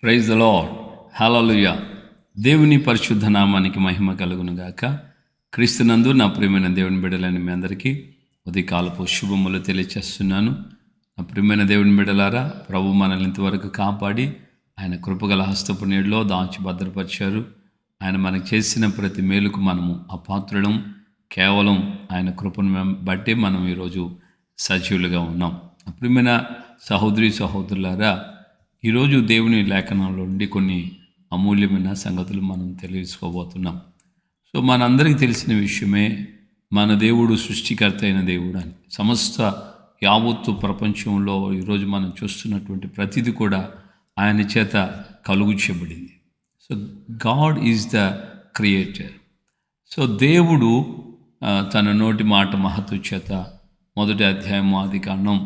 Praise the lord. హల్లెలూయా. దేవుని పరిశుద్ధ నామానికి మహిమ కలుగును గాక. క్రీస్తునందు నా ప్రియమైన దేవుని బిడ్డలని మీ అందరికీ ఉదయకాలపు శుభములు తెలియచేస్తున్నాను. నా ప్రియమైన దేవుని బిడ్డలారా, ప్రభు మనల్ని ఇంతవరకు కాపాడి ఆయన కృపగల హస్తపు నీడలో దాచి భద్రపరిచారు. ఆయన మనకు చేసిన ప్రతి మేలుకు మనము అపాత్రులం. కేవలం ఆయన కృపను బట్టి మనం ఈరోజు సజీవులుగా ఉన్నాం. ప్రియమైన సహోదరి సహోదరులారా, ఈరోజు దేవుని లేఖనంలో నుండి కొన్ని అమూల్యమైన సంగతులు మనం తెలుసుకోబోతున్నాం. సో మనందరికీ తెలిసిన విషయమే, మన దేవుడు సృష్టికర్త అయిన దేవుడు అని. సమస్త యావత్తు ప్రపంచంలో ఈరోజు మనం చూస్తున్నటువంటి ప్రతిదీ కూడా ఆయన చేత కలుగు చేయబడింది. So God is the creator. So దేవుడు తన నోటి మాట మహత్తు చేత మొదటి అధ్యాయం ఆదికాండం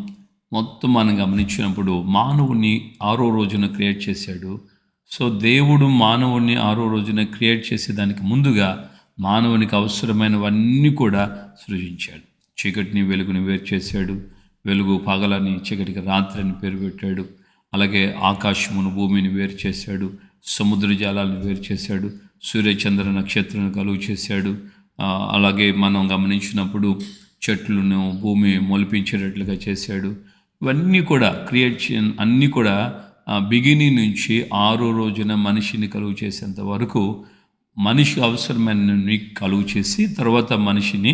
మొత్తం మనం గమనించినప్పుడు మానవుని 6వ రోజున క్రియేట్ చేశాడు. సో దేవుడు మానవుని 6వ రోజున క్రియేట్ చేసేదానికి ముందుగా మానవునికి అవసరమైనవన్నీ కూడా సృజించాడు. చీకటిని వెలుగుని వేరు చేశాడు. వెలుగు పగలని, చీకటికి రాత్రి అని పేరు పెట్టాడు. అలాగే ఆకాశమును భూమిని వేరు చేశాడు. సముద్ర జలాలను వేరు చేశాడు. సూర్యచంద్ర నక్షత్రాలను కలుగు చేశాడు. అలాగే మనం గమనించినప్పుడు చెట్లను భూమి మొలిపించేటట్లుగా చేశాడు. ఇవన్నీ కూడా క్రియేషన్ అన్నీ కూడా బిగినింగ్ నుంచి 6వ రోజున మనిషిని కలుగు చేసేంత వరకు మనిషి అవసరమైన కలుగు చేసి తర్వాత మనిషిని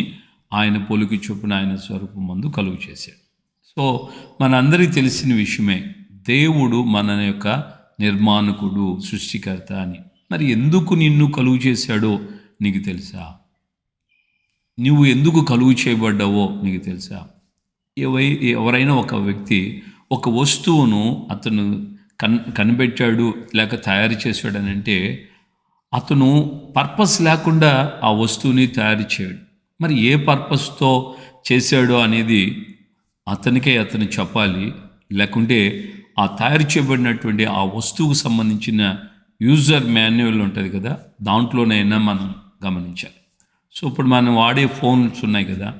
ఆయన పోలిక చొప్పున ఆయన స్వరూపం మందు కలుగు చేశాడు. సో మనందరికీ తెలిసిన విషయమే, దేవుడు మన యొక్క నిర్మాణకుడు, సృష్టికర్త అని. మరి ఎందుకు నిన్ను కలుగు చేశాడో నీకు తెలుసా? నువ్వు ఎందుకు కలుగు చేయబడ్డావో నీకు తెలుసా? ఎవరైనా ఒక వ్యక్తి ఒక వస్తువును అతను కనిపెట్టాడు లేక తయారు చేశాడు అని అంటే అతను పర్పస్ లేకుండా ఆ వస్తువుని తయారు చేయడు. మరి ఏ పర్పస్తో చేశాడో అనేది అతను చెప్పాలి. లేకుంటే ఆ తయారు చేయబడినటువంటి ఆ వస్తువుకు సంబంధించిన యూజర్ మాన్యువల్ ఉంటుంది కదా, దాంట్లోనైనా మనం గమనించాలి. సో ఇప్పుడు మనం వాడే ఫోన్స్ ఉన్నాయి కదా,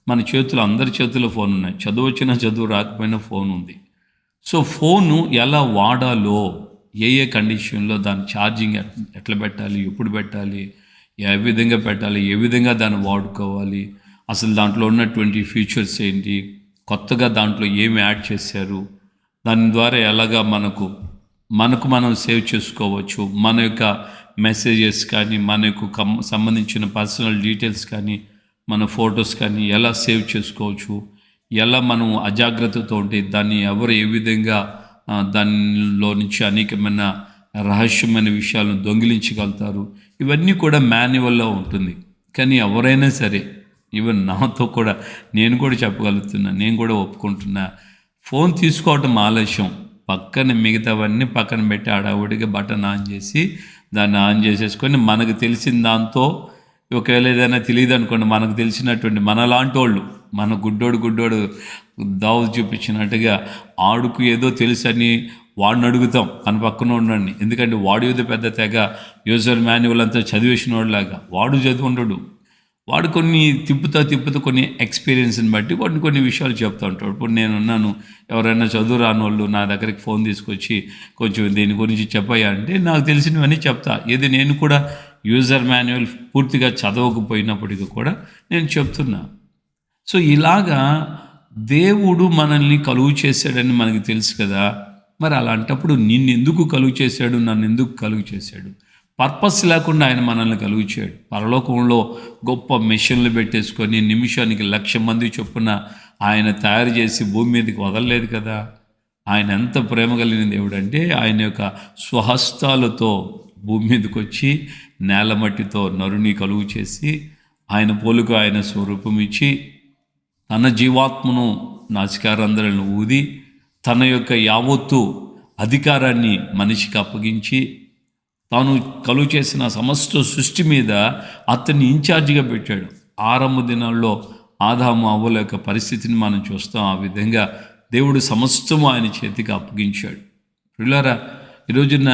మన చేతులు, అందరి చేతుల్లో ఫోన్ ఉన్నాయి. చదువు వచ్చినా చదువు రాకపోయినా ఫోన్ ఉంది. సో ఫోను ఎలా వాడాలో, ఏ కండిషన్లో దాని ఛార్జింగ్ ఎట్లా పెట్టాలి, ఎప్పుడు పెట్టాలి, ఏ విధంగా పెట్టాలి, ఏ విధంగా దాన్ని వాడుకోవాలి, అసలు దాంట్లో ఉన్నటువంటి ఫీచర్స్ ఏంటి, కొత్తగా దాంట్లో ఏమి యాడ్ చేశారు, దాని ద్వారా ఎలాగా మనకు మనం సేవ్ చేసుకోవచ్చు, మన యొక్క మెసేజెస్ కానీ, మనకు సంబంధించిన పర్సనల్ డీటెయిల్స్ కానీ, మన ఫొటోస్ కానీ ఎలా సేవ్ చేసుకోవచ్చు, ఎలా మనం అజాగ్రత్తతో ఉంటే దాన్ని ఎవరు ఏ విధంగా దానిలో నుంచి అనేకమైన రహస్యమైన విషయాలను దొంగిలించగలుగుతారు, ఇవన్నీ కూడా మాన్యువల్లో ఉంటుంది. కానీ ఎవరైనా సరే, ఈవెన్ నాతో కూడా, నేను కూడా చెప్పగలుగుతున్నా, నేను కూడా ఒప్పుకుంటున్నా, ఫోన్ తీసుకోవటం ఆలస్యం, పక్కన మిగతావన్నీ పక్కన పెట్టి ఆడావుడిగా బటన్ ఆన్ చేసి దాన్ని ఆన్ చేసేసుకొని మనకు తెలిసిన దాంతో, ఒకవేళ ఏదైనా తెలియదు అనుకోండి, మనకు తెలిసినటువంటి మనలాంటి వాళ్ళు, మన గుడ్డోడు దావు చూపించినట్టుగా ఆడుకు ఏదో తెలుసని వాడిని అడుగుతాం, మన పక్కన ఉండండి. ఎందుకంటే వాడు ఏదో పెద్ద తెగ యూజర్ మాన్యువల్ అంతా చదివేసిన వాడులాగా వాడు చదివి ఉండడు. వాడు కొన్ని తిప్పుతా కొన్ని ఎక్స్పీరియన్స్ని బట్టి కొన్ని విషయాలు చెప్తూ ఉంటాడు. ఇప్పుడు నేనున్నాను, ఎవరైనా చదువు రాని వాళ్ళు నా దగ్గరికి ఫోన్ తీసుకొచ్చి కొంచెం దీని గురించి చెప్పాయా అంటే నాకు తెలిసినవన్నీ చెప్తా. ఏది నేను కూడా యూజర్ మాన్యువల్ పూర్తిగా చదవకపోయినప్పటికీ కూడా నేను చెప్తున్నా. సో ఇలాగా దేవుడు మనల్ని కలుగు చేశాడని మనకు తెలుసు కదా. మరి అలాంటప్పుడు నిన్ను ఎందుకు కలుగు చేశాడు, నన్ను ఎందుకు కలుగు చేశాడు? పర్పస్ లేకుండా ఆయన మనల్ని కలుగు చేయడు. పరలోకంలో గొప్ప మెషిన్లు పెట్టేసుకొని నిమిషానికి 1,00,000 మంది చొప్పున ఆయన తయారు చేసి భూమి మీదకి వదలలేదు కదా. ఆయన ఎంత ప్రేమ కలిగిన దేవుడు అంటే, ఆయన యొక్క స్వహస్తాలతో భూమి మీదకి వచ్చి నేల మట్టితో నరుని కలుగు చేసి ఆయన పోలుకు ఆయన స్వరూపం ఇచ్చి తన జీవాత్మను నాసికారంధ్రాలను ఊది తన యొక్క యావత్తు అధికారాన్ని మనిషికి అప్పగించి తాను కలుగు చేసిన సమస్త సృష్టి మీద అతన్ని ఇన్ఛార్జిగా పెట్టాడు. ఆరంభ దినాల్లో ఆదాము అవ్వల యొక్క పరిస్థితిని మనం చూస్తాం. ఆ విధంగా దేవుడు సమస్తము ఆయన చేతికి అప్పగించాడు. పిల్లరా, ఈరోజున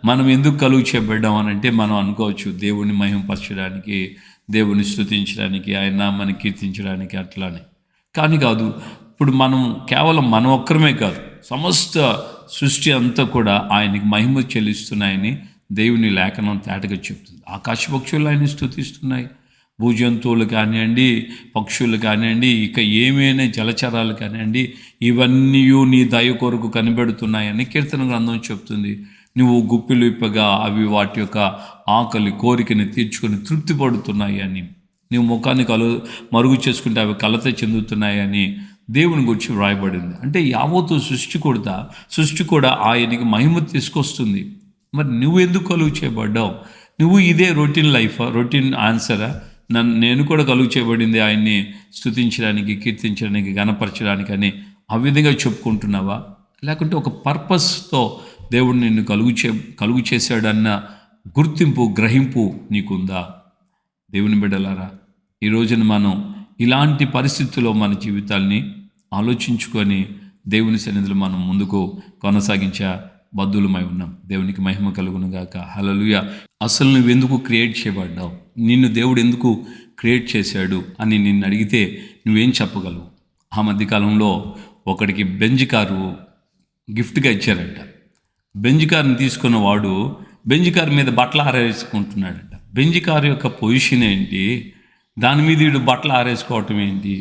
మనం ఎందుకు కలుగు చేయబడ్డాం అని అంటే, మనం అనుకోవచ్చు దేవుని మహిమపరచడానికి, దేవుని స్తుతించడానికి, ఆయన నామాన్ని కీర్తించడానికి అట్లానే. కానీ కాదు. ఇప్పుడు మనం కేవలం మనం ఒక్కరమే కాదు, సమస్త సృష్టి అంతా కూడా ఆయనకి మహిమ చెల్లిస్తున్నాయని దేవుని లేఖనం తేటగా చెప్తుంది. ఆకాశ పక్షులు ఆయన స్తుతిస్తున్నాయి, భూజంతువులు కానివ్వండి, పక్షులు కానివ్వండి, ఇక ఏమైనా జలచరాలు కానివ్వండి, ఇవన్నీ నీ దయ కొరకు కనిపెడుతున్నాయని కీర్తన గ్రంథం చెప్తుంది. నువ్వు గుప్పిలు ఇప్పగా అవి వాటి యొక్క ఆకలి కోరికని తీర్చుకొని తృప్తి పడుతున్నాయి అని, నువ్వు ముఖాన్ని మరుగు చేసుకుంటే అవి కలత చెందుతున్నాయని దేవుని గురించి వ్రాయబడింది. అంటే యావత్తు సృష్టి కూడా ఆయనకి మహిమ తీసుకొస్తుంది. మరి నువ్వు ఎందుకు కలుగు చేయబడ్డావు? నువ్వు ఇదే రొటీన్ ఆన్సరా? నేను కూడా కలుగు చేయబడింది ఆయన్ని స్తుతించడానికి, కీర్తించడానికి, గణపరచడానికి అని ఆ విధంగా చెప్పుకుంటున్నావా? లేకుంటే ఒక పర్పస్తో దేవుడు నిన్ను కలుగు చేశాడన్న గుర్తింపు, గ్రహింపు నీకుందా? దేవుని బిడ్డలారా, ఈ రోజున మనం ఇలాంటి పరిస్థితుల్లో మన జీవితాల్ని ఆలోచించుకొని దేవుని సన్నిధిలో మనం ముందుకు కొనసాగించే బద్దులమై ఉన్నాం. దేవునికి మహిమ కలుగును గాక. హల్లెలూయా. అసలు నువ్వెందుకు క్రియేట్ చేయబడ్డావు? నిన్ను దేవుడు ఎందుకు క్రియేట్ చేశాడు అని నిన్ను అడిగితే నువ్వేం చెప్పగలవు? ఆ మధ్యకాలంలో ఒకడికి బెంజ్ కారు గిఫ్ట్గా ఇచ్చారంట. బెంజ్ కారుని తీసుకున్న వాడు బెంజ్ కారు మీద బట్టలు ఆరేసుకుంటున్నాడంట. బెంజ్ కారు యొక్క పొజిషన్ ఏంటి, దాని మీద వీడు బట్టలు ఆరేసుకోవటం ఏంటి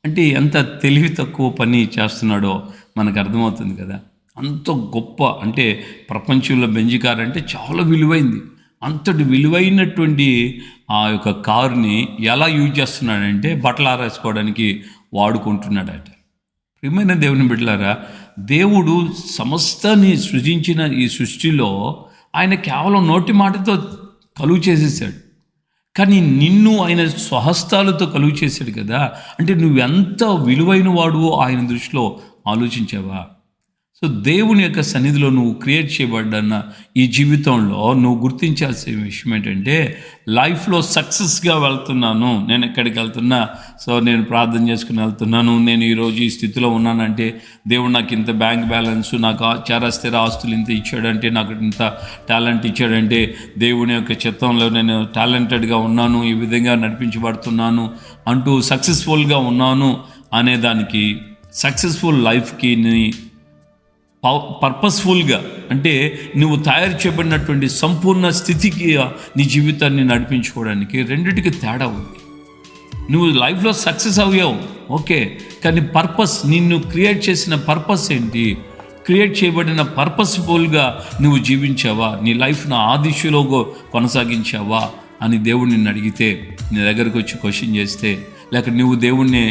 అంటే ఎంత తెలివి తక్కువ పని చేస్తున్నాడో మనకు అర్థమవుతుంది కదా. అంత గొప్ప, అంటే ప్రపంచంలో బెంజ్ కారు అంటే చాలా విలువైంది. అంతటి విలువైనటువంటి ఆ యొక్క కారుని ఎలా యూజ్ చేస్తున్నాడంటే బట్టలు ఆరేసుకోవడానికి వాడుకుంటున్నాడట. ప్రియమైన దేవుని బిడ్డలారా, దేవుడు సమస్తాన్ని సృజించిన ఈ సృష్టిలో ఆయన కేవలం నోటి మాటతో కలుగు చేసేసాడు. కానీ నిన్ను ఆయన స్వహస్తాలతో కలుగు చేశాడు కదా. అంటే నువ్వెంత విలువైన వాడువో ఆయన దృష్టిలో ఆలోచించావా? సో దేవుని యొక్క సన్నిధిలో నువ్వు క్రియేట్ చేయబడ్డన్న ఈ జీవితంలో నువ్వు గుర్తించాల్సిన విషయం ఏంటంటే, లైఫ్లో సక్సెస్గా వెళ్తున్నాను, నేను ఎక్కడికి వెళ్తున్నా, సో నేను ప్రార్థన చేసుకుని వెళ్తున్నాను, నేను ఈరోజు ఈ స్థితిలో ఉన్నానంటే దేవుడు నాకు ఇంత బ్యాంక్ బ్యాలెన్స్, నాకు స్థిర ఆస్తులు ఇంత ఇచ్చాడంటే, నాకు ఇంత టాలెంట్ ఇచ్చాడంటే, దేవుని యొక్క చిత్తంలో నేను టాలెంటెడ్గా ఉన్నాను, ఈ విధంగా నడిపించబడుతున్నాను అంటూ సక్సెస్ఫుల్గా ఉన్నాను అనేదానికి, సక్సెస్ఫుల్ లైఫ్కి పర్పస్ఫుల్గా అంటే నువ్వు తయారు చేయబడినటువంటి సంపూర్ణ స్థితికి నీ జీవితాన్ని నడిపించుకోవడానికి రెండిటికి తేడా ఉంది. నువ్వు లైఫ్లో సక్సెస్ అయ్యావు, ఓకే, కానీ పర్పస్, నిన్ను క్రియేట్ చేసిన పర్పస్ ఏంటి? క్రియేట్ చేయబడిన పర్పస్ఫుల్గా నువ్వు జీవించావా? నీ లైఫ్ను ఆ దిశలో కొనసాగించావా అని దేవుడు నిన్ను అడిగితే, నీ దగ్గరకు వచ్చి క్వశ్చన్ చేస్తే, లేక నువ్వు దేవుణ్ణి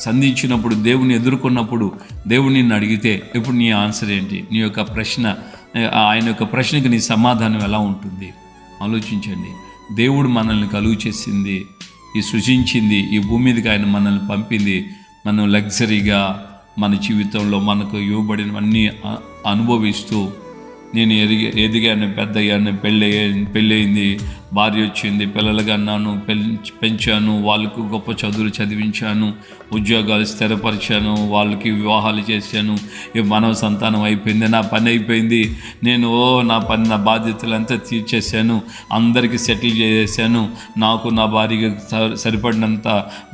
సంధించినప్పుడు, దేవుని ఎదుర్కొన్నప్పుడు దేవుడు నిన్ను అడిగితే ఇప్పుడు నీ ఆన్సర్ ఏంటి? నీ యొక్క ప్రశ్న, ఆయన యొక్క ప్రశ్నకి నీ సమాధానం ఎలా ఉంటుంది? ఆలోచించండి. దేవుడు మనల్ని కలుగు చేసింది, ఈ సృజించింది, ఈ భూమి మీదకి ఆయన మనల్ని పంపింది, మనం లగ్జరీగా మన జీవితంలో మనకు ఇవ్వబడినవన్నీ అనుభవిస్తూ, నేను ఎదిగాను, పెద్దయ్యాను, పెళ్ళయింది, భార్య వచ్చింది, పిల్లలుగా అన్నాను, పెంచాను, వాళ్ళకు గొప్ప చదువులు చదివించాను, ఉద్యోగాలు స్థిరపరిచాను, వాళ్ళకి వివాహాలు చేశాను, మానవ సంతానం అయిపోయింది, నా పని అయిపోయింది, నేను నా బాధ్యతలు అంతా తీర్చేశాను, అందరికీ సెటిల్ చేసేసాను, నాకు నా భార్యకి సరిపడినంత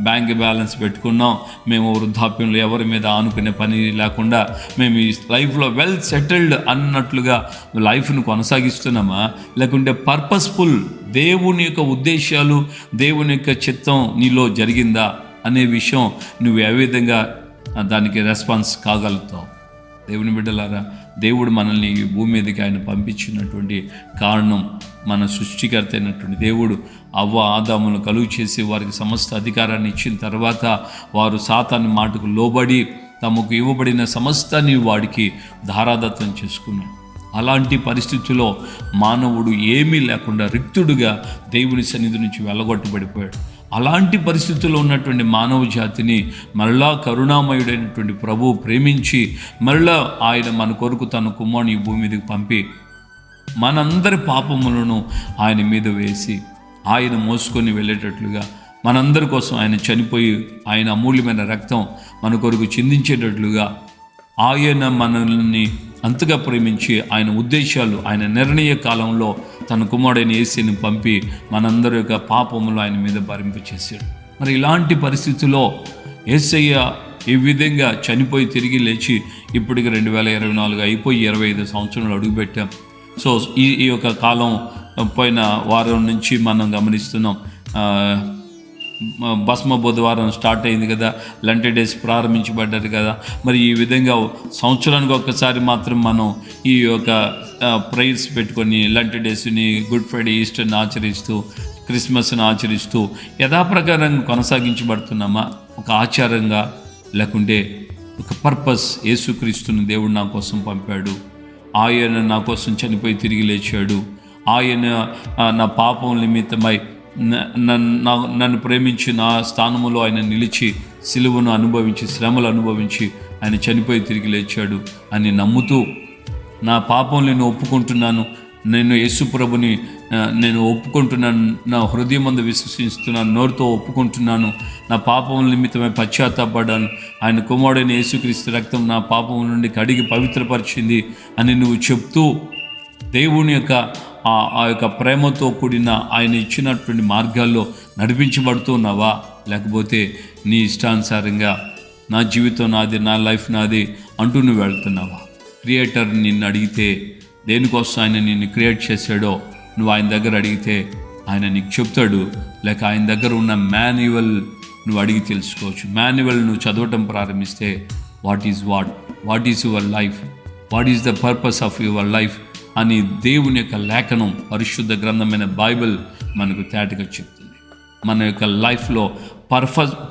బ్యాంక్ బ్యాలెన్స్ పెట్టుకున్నాం, మేము వృద్ధాప్యంలో ఎవరి మీద ఆనుకునే పని లేకుండా మేము ఈ లైఫ్లో వెల్ సెటిల్డ్ అన్నట్లుగా లైఫ్ను కొనసాగిస్తున్నామా? లేకుంటే పర్పస్ఫుల్, దేవుని యొక్క ఉద్దేశాలు, దేవుని యొక్క చిత్తం నీలో జరిగిందా అనే విషయం నువ్వు ఏ విధంగా దానికి రెస్పాన్స్ కాగలుగుతావు? దేవుని బిడ్డలారా, దేవుడు మనల్ని ఈ భూమి మీదకి ఆయన పంపించినటువంటి కారణం, మన సృష్టికర్త అయినటువంటి దేవుడు ఆదాములను కలుగు చేసి వారికి సమస్త అధికారాన్ని ఇచ్చిన తర్వాత వారు సాతాను మాటకు లోబడి తమకు ఇవ్వబడిన సమస్తాన్ని వాడికి ధారాదత్తం చేసుకున్నాడు. అలాంటి పరిస్థితుల్లో మానవుడు ఏమీ లేకుండా రిక్తుడుగా దేవుని సన్నిధి నుంచి వెళ్ళగొట్టబడిపోయాడు. అలాంటి పరిస్థితుల్లో ఉన్నటువంటి మానవ జాతిని మరలా కరుణామయుడైనటువంటి ప్రభువు ప్రేమించి మరలా ఆయన మన కొరకు తన కుమారుని ఈ భూమి మీదకి పంపి మనందరి పాపములను ఆయన మీద వేసి ఆయన మోసుకొని వెళ్ళేటట్లుగా, మనందరి కోసం ఆయన చనిపోయి ఆయన అమూల్యమైన రక్తం మన కొరకు చిందించేటట్లుగా, ఆయన మనల్ని అంతగా ప్రేమించి ఆయన ఉద్దేశాలు, ఆయన నిర్ణయ కాలంలో తన కుమారుడైన యేసుని పంపి మనందరి యొక్క పాపములు ఆయన మీద భరింపచేశాడు. మరి ఇలాంటి పరిస్థితుల్లో యేసయ్య ఈ విధంగా చనిపోయి తిరిగి లేచి ఇప్పటికి 2024 అయిపోయి 25 సంవత్సరాలు అడుగుపెట్టాం. సో ఈ యొక్క కాలం పోయిన వారం నుంచి మనం గమనిస్తున్నాం. భస్మ బుధవారం స్టార్ట్ అయింది కదా, లంటి డేస్ ప్రారంభించబడ్డారు కదా. మరి ఈ విధంగా సంవత్సరానికి ఒక్కసారి మాత్రం మనం ఈ యొక్క ప్రేయర్స్ పెట్టుకొని లంటి డేస్ని, గుడ్ ఫ్రైడే, ఈస్టర్ని ఆచరిస్తూ, క్రిస్మస్ని ఆచరిస్తూ యథాప్రకారం కొనసాగించబడుతున్నామా? ఒక ఆచారంగా, లేకుంటే ఒక పర్పస్. యేసుక్రీస్తుని దేవుడు నా కోసం పంపాడు, ఆయన నా కోసం చనిపోయి తిరిగి లేచాడు, ఆయన నా పాపం నిమిత్తమై నన్ను ప్రేమించి నా స్థానములో ఆయన నిలిచి సిలువను అనుభవించి శ్రమలు అనుభవించి ఆయన చనిపోయి తిరిగి లేచాడు అని నమ్ముతూ, నా పాపం నేను ఒప్పుకుంటున్నాను, నేను యేసు ప్రభుని నేను ఒప్పుకుంటున్నాను, నా హృదయం అందు విశ్వసిస్తున్నాను, నోరుతో ఒప్పుకుంటున్నాను, నా పాపం నిమిత్తమై పశ్చాత్తాపడ్డాను, ఆయన కుమారుడైన యేసుక్రీస్తు రక్తం నా పాపం నుండి కడిగి పవిత్రపరిచింది అని నువ్వు చెప్తూ దేవుని యొక్క ఆ యొక్క ప్రేమతో కూడిన ఆయన ఇచ్చినటువంటి మార్గాల్లో నడిపించబడుతున్నావా? లేకపోతే నీ ఇష్టానుసారంగా నా జీవితం నాది, నా లైఫ్ నాది అంటూ నువ్వు వెళ్తున్నావా? క్రియేటర్ నిన్ను అడిగితే, దేనికోసం ఆయన నిన్ను క్రియేట్ చేశాడో నువ్వు ఆయన దగ్గర అడిగితే ఆయన నీకు చెప్తాడు. లేక ఆయన దగ్గర ఉన్న మాన్యువల్ నువ్వు అడిగి తెలుసుకోవచ్చు. మాన్యువల్ నువ్వు చదవటం ప్రారంభిస్తే what is your life, what is the purpose of your life అని దేవుని యొక్క లేఖనం, పరిశుద్ధ గ్రంథమైన బైబిల్ మనకు తేటగా చెప్తుంది. మన యొక్క లైఫ్లో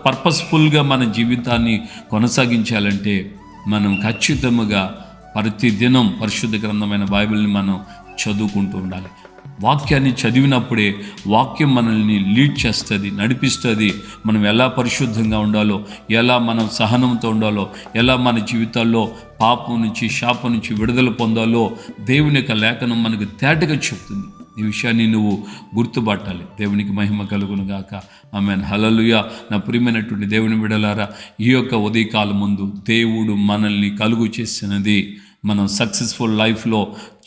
పర్పస్ఫుల్గా మన జీవితాన్ని కొనసాగించాలంటే మనం ఖచ్చితంగా ప్రతిదినం పరిశుద్ధ గ్రంథమైన బైబిల్ని మనం చదువుకుంటూ ఉండాలి. వాక్యాన్ని చదివినప్పుడే వాక్యం మనల్ని లీడ్ చేస్తుంది, నడిపిస్తుంది. మనం ఎలా పరిశుద్ధంగా ఉండాలో, ఎలా మనం సహనంతో ఉండాలో, ఎలా మన జీవితాల్లో పాపం నుంచి, శాపం నుంచి విడుదల పొందాలో దేవుని యొక్క లేఖనం మనకు తేటగా చెప్తుంది. ఈ విషయాన్ని నువ్వు గుర్తుపట్టాలి. దేవునికి మహిమ కలుగును గాక. ఆమేన్. హల్లెలూయా. నా ప్రియమైనటువంటి దేవుని బిడ్డలారా, ఈ యొక్క ఉదయకాలం ముందు దేవుడు మనల్ని కలుగు చేసినది, మనం సక్సెస్ఫుల్ లైఫ్లో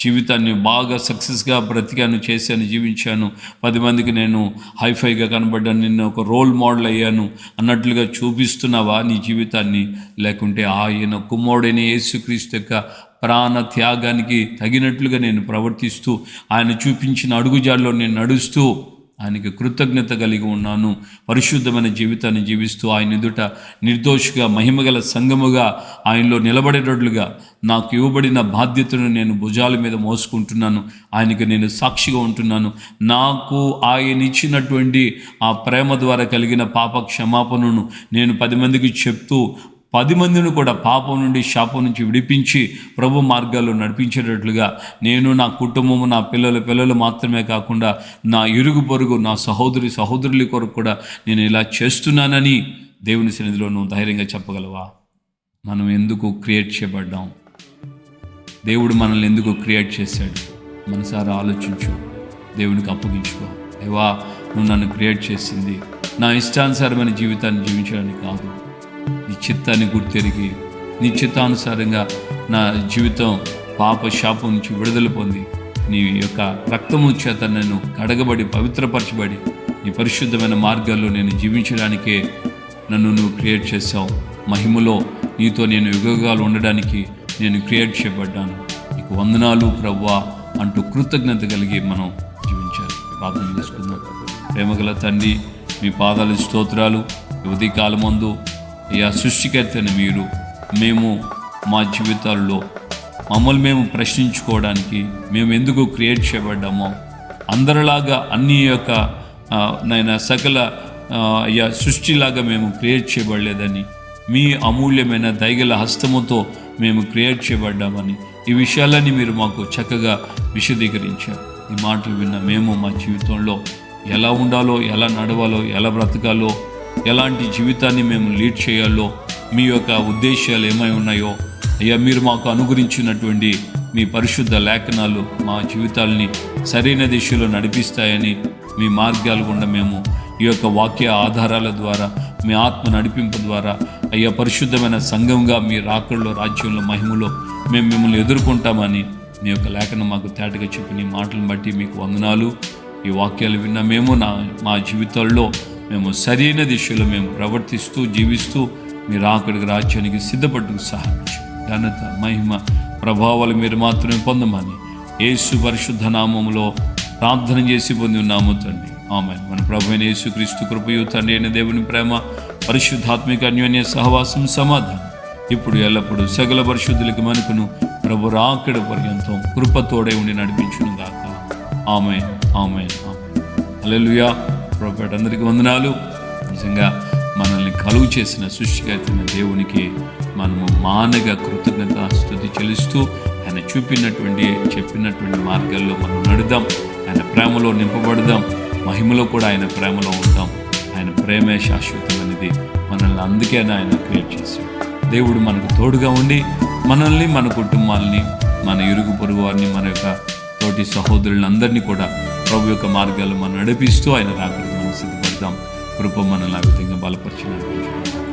జీవితాన్ని బాగా సక్సెస్గా బ్రతికాను, చేశాను, జీవించాను, 10 మందికి నేను హైఫైగా కనబడ్డాను, నిన్ను ఒక రోల్ మోడల్ అయ్యాను అన్నట్లుగా చూపిస్తున్నావా నీ జీవితాన్ని? లేకుంటే ఆయన కుమారుడైన యేసుక్రీస్తు యొక్క ప్రాణ త్యాగానికి తగినట్లుగా నేను ప్రవర్తిస్తూ, ఆయన చూపించిన అడుగుజాడలో నేను నడుస్తూ ఆయనకి కృతజ్ఞత కలిగి ఉన్నాను, పరిశుద్ధమైన జీవితాన్ని జీవిస్తూ ఆయన ఎదుట నిర్దోషిగా, మహిమగల సంఘముగా ఆయనలో నిలబడేటట్లుగా నాకు ఇవ్వబడిన బాధ్యతను నేను భుజాల మీద మోసుకుంటున్నాను, ఆయనకి నేను సాక్షిగా ఉంటున్నాను. నాకు ఆయన ఇచ్చినటువంటి ఆ ప్రేమ ద్వారా కలిగిన పాప క్షమాపణను నేను 10 మందికి చెప్తూ 10 మందిని కూడా పాపం నుండి, శాపం నుంచి విడిపించి ప్రభు మార్గాల్లో నడిపించేటట్లుగా నేను, నా కుటుంబము, నా పిల్లలు మాత్రమే కాకుండా నా ఇరుగు పొరుగు, నా సహోదరుల కొరకు కూడా నేను ఇలా చేస్తున్నానని దేవుని సన్నిధిలో నువ్వు ధైర్యంగా చెప్పగలవా? మనం ఎందుకు క్రియేట్ చేయబడ్డాం? దేవుడు మనల్ని ఎందుకు క్రియేట్ చేశాడు? మనసారా ఆలోచించు, దేవునికి అప్పగించుకో. దేవా, నువ్వు నన్ను క్రియేట్ చేసింది నా ఇష్టానుసారమైన జీవితాన్ని జీవించడానికి కాదు, నీ చిత్తాన్ని గుర్తెరిగి నీ చిత్తానుసారంగా నా జీవితం పాప శాపం నుంచి విడుదల పొంది నీ యొక్క రక్తము చేత నేను కడగబడి పవిత్రపరచబడి నీ పరిశుద్ధమైన మార్గాల్లో నేను జీవించడానికే నన్ను నువ్వు క్రియేట్ చేశావు. మహిమలో నీతో నేను యుగయుగాలు ఉండడానికి నేను క్రియేట్ చేయబడ్డాను. నీకు వందనాలు ప్రభువా అంటూ కృతజ్ఞత కలిగి మనం జీవించాలి. ప్రార్థన చేసుకుందాం. ప్రేమగల తండ్రి, మీ పాదాల స్తోత్రాలు. ఉదయకాలం ముందు అయ్యా, సృష్టికర్తని మీరు, మేము మా జీవితాల్లో మమ్మల్ని మేము ప్రశ్నించుకోవడానికి మేము ఎందుకు క్రియేట్ చేయబడ్డామో, అందరిలాగా అన్ని యొక్క నైనా సకల అయ్యా సృష్టిలాగా మేము క్రియేట్ చేయబడలేదని, మీ అమూల్యమైన దయగల హస్తముతో మేము క్రియేట్ చేయబడ్డామని, ఈ విషయాలన్నీ మీరు మాకు చక్కగా విశదీకరించారు. ఈ మాటలు విన్న మేము మా జీవితంలో ఎలా ఉండాలో, ఎలా నడవాలో, ఎలా బ్రతకాలో, ఎలాంటి జీవితాన్ని మేము లీడ్ చేయాలో, మీ యొక్క ఉద్దేశాలు ఏమై ఉన్నాయో అయ్యా, మీరు మాకు అనుగ్రహించినటువంటి మీ పరిశుద్ధ లేఖనాలు మా జీవితాలని సరైన దిశలో నడిపిస్తాయని, మీ మార్గాలు గుండా మేము ఈ యొక్క వాక్య ఆధారాల ద్వారా, మీ ఆత్మ నడిపింపు ద్వారా అయ్యా పరిశుద్ధమైన సంఘంగా మీ రాకడలో, రాజ్యంలో, మహిమలో మేము మిమ్మల్ని ఎదుర్కొంటామని మీ యొక్క లేఖనం మాకు తేటగా చెప్పిన ఈ మాటలను బట్టి మీకు వందనాలు. ఈ వాక్యాలు విన్న మేము మా జీవితాల్లో మేము సరైన దిశలో మేము ప్రవర్తిస్తూ జీవిస్తూ మీరు అక్కడికి రాజ్యానికి సిద్ధపట్టుకు సహాయం చేయండి. ఘనత, మహిమ, ప్రభావాలు మీరు మాత్రమే పొందమని యేసు పరిశుద్ధ నామములో ప్రార్థన చేసి పొంది ఉన్నాము తండ్రి. ఆమేన్. మన ప్రభు అయిన యేసుక్రీస్తు కృపయు తండ్రి అయిన దేవుని ప్రేమ, పరిశుద్ధాత్మిక అన్యోన్య సహవాసం, సమాధానం ఇప్పుడు ఎల్లప్పుడూ సకల పరిశుద్ధులకి మనకును ప్రభు రాకడ పర్యంతం కృపతోడే ఉండి నడిపించును గాక. ఆమేన్, ఆమేన్, ఆమేన్. హల్లెలూయా. ప్రభుపేట అందరికీ వందనాలు. నిజంగా మనల్ని కలుగు చేసిన సృష్టికర్త దేవునికి మనము మానగా కృతజ్ఞత స్తుతి చెల్లిస్తూ ఆయన చెప్పినటువంటి మార్గాల్లో మనం నడుద్దాం. ఆయన ప్రేమలో నింపబడదాం. మహిమలో కూడా ఆయన ప్రేమలో ఉంటాం. ఆయన ప్రేమే శాశ్వతమైనది. మనల్ని అందుకే ఆయన క్రియేట్ చేశాడు. దేవుడు మనకు తోడుగా ఉండి మనల్ని, మన కుటుంబాలని, మన ఇరుగు పొరుగు వారిని, మన యొక్క తోటి సహోదరులందరినీ కూడా ప్రభు యొక్క మార్గాలు మనం నడిపిస్తూ ఆయన రాకడికి మనం సిద్ధపడదాం. కృప మనల్ని ఆ విధంగా బలపరిచి నడిపించుకుంటాం.